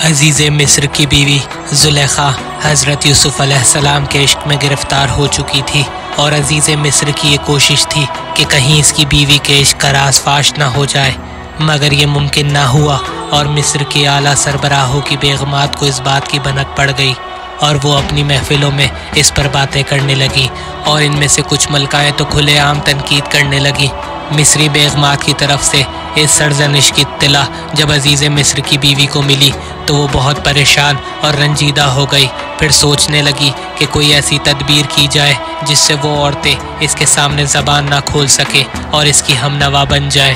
عزیز مصر کی بیوی زلیخا حضرت یوسف علیہ السلام کے عشق میں گرفتار ہو چکی تھی، اور عزیز مصر کی یہ کوشش تھی کہ کہیں اس کی بیوی کے عشق کا راز فاش نہ ہو جائے، مگر یہ ممکن نہ ہوا، اور مصر کے اعلیٰ سربراہوں کی بیگمات کو اس بات کی بھنک پڑ گئی، اور وہ اپنی محفلوں میں اس پر باتیں کرنے لگیں، اور ان میں سے کچھ ملکائیں تو کھلے عام تنقید کرنے لگیں۔ مصری بیگمات کی طرف سے اس سرزنش کی اطلاع جب عزیز مصر کی بیوی کو ملی تو وہ بہت پریشان اور رنجیدہ ہو گئی، پھر سوچنے لگی کہ کوئی ایسی تدبیر کی جائے جس سے وہ عورتیں اس کے سامنے زبان نہ کھول سکے اور اس کی ہم نوا بن جائے۔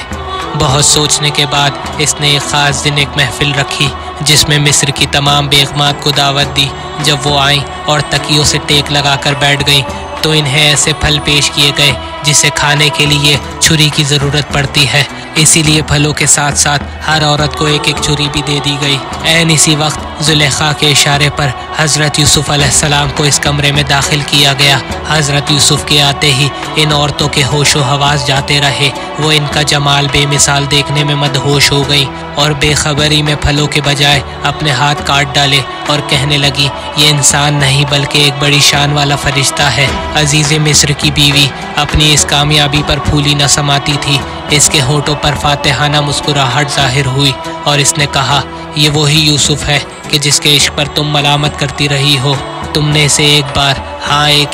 بہت سوچنے کے بعد اس نے ایک خاص دن ایک محفل رکھی جس میں مصر کی تمام بیگمات کو دعوت دی۔ جب وہ آئیں اور تکیوں سے ٹیک لگا کر بیٹھ گئیں تو انہیں ایسے پھل پیش کیے گئے جسے کھانے کے لیے چھری کی ضرورت پڑتی ہے، اسی لیے پھلوں کے ساتھ ساتھ ہر عورت کو ایک ایک چھری بھی دے دی گئی۔ عین اسی وقت زلیخا کے اشارے پر حضرت یوسف علیہ السلام کو اس کمرے میں داخل کیا گیا۔ حضرت یوسف کے آتے ہی ان عورتوں کے ہوش و حواس جاتے رہے، وہ ان کا جمال بے مثال دیکھنے میں مدہوش ہو گئی، اور بے خبری میں پھلوں کے بجائے اپنے ہاتھ کاٹ ڈالے اور کہنے لگی، یہ انسان نہیں بلکہ ایک بڑی شان والا فرشتہ ہے۔ عزیز مصر کی بیوی اپنی اس کامیابی پر پھولی نہ سماتی تھی، اس کے ہونٹوں پر فاتحانہ مسکراہٹ ظاہر ہوئی، اور اس نے کہا، یہ وہی یوسف ہے کہ جس کے عشق پر تم ملامت کرتی رہی ہو، تم نے اسے ایک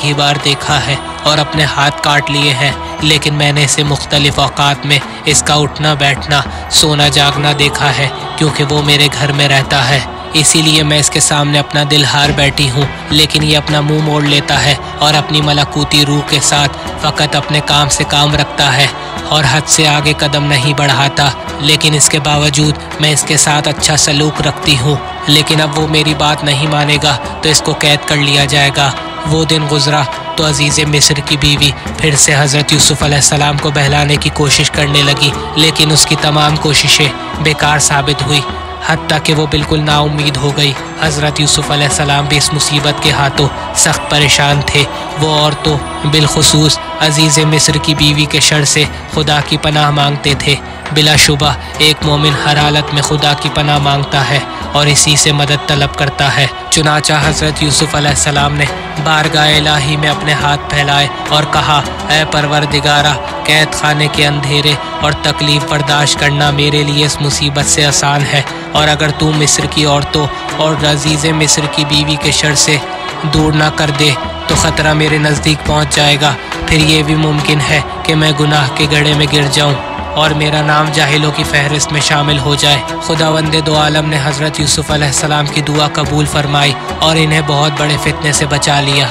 ہی بار دیکھا ہے اور اپنے ہاتھ کاٹ لیے ہیں، لیکن میں نے اسے مختلف اوقات میں اس کا اٹھنا بیٹھنا سونا جاگنا دیکھا ہے، کیونکہ وہ میرے گھر میں رہتا ہے، اسی لیے میں اس کے سامنے اپنا دل ہار بیٹھی ہوں، لیکن یہ اپنا منہ موڑ لیتا ہے اور اپنی ملکوتی روح کے ساتھ فقط اپنے کام سے کام رکھتا ہے اور حد سے آگے قدم نہیں بڑھاتا، لیکن اس کے باوجود میں اس کے ساتھ اچھا سلوک رکھتی ہوں، لیکن اب وہ میری بات نہیں مانے گا تو اس کو قید کر لیا جائے گا۔ وہ دن گزرا تو عزیز مصر کی بیوی پھر سے حضرت یوسف علیہ السلام کو بہلانے کی کوشش کرنے لگی، لیکن اس کی تمام کوششیں بیکار ثابت ہوئی، حتیٰ کہ وہ بالکل نا امید ہو گئی۔ حضرت یوسف علیہ السلام بھی اس مصیبت کے ہاتھوں سخت پریشان تھے۔ وہ عورتوں بالخصوص عزیز مصر کی بیوی کے شر سے خدا کی پناہ مانگتے تھے۔ بلا شبہ ایک مومن ہر حالت میں خدا کی پناہ مانگتا ہے اور اسی سے مدد طلب کرتا ہے۔ چنانچہ حضرت یوسف علیہ السلام نے بارگاہ الہی میں اپنے ہاتھ پھیلائے اور کہا، اے پروردگارہ، قید خانے کے اندھیرے اور تکلیف برداشت کرنا میرے لیے اس مصیبت سے آسان ہے، اور اگر تو مصر کی عورتوں اور عزیز مصر کی بیوی کے شر سے دور نہ کر دے تو خطرہ میرے نزدیک پہنچ جائے گا، پھر یہ بھی ممکن ہے کہ میں گناہ کے گڑھے میں گر جاؤں اور میرا نام جاہلوں کی فہرست میں شامل ہو جائے۔ خداوند دو عالم نے حضرت یوسف علیہ السلام کی دعا قبول فرمائی اور انہیں بہت بڑے فتنے سے بچا لیا۔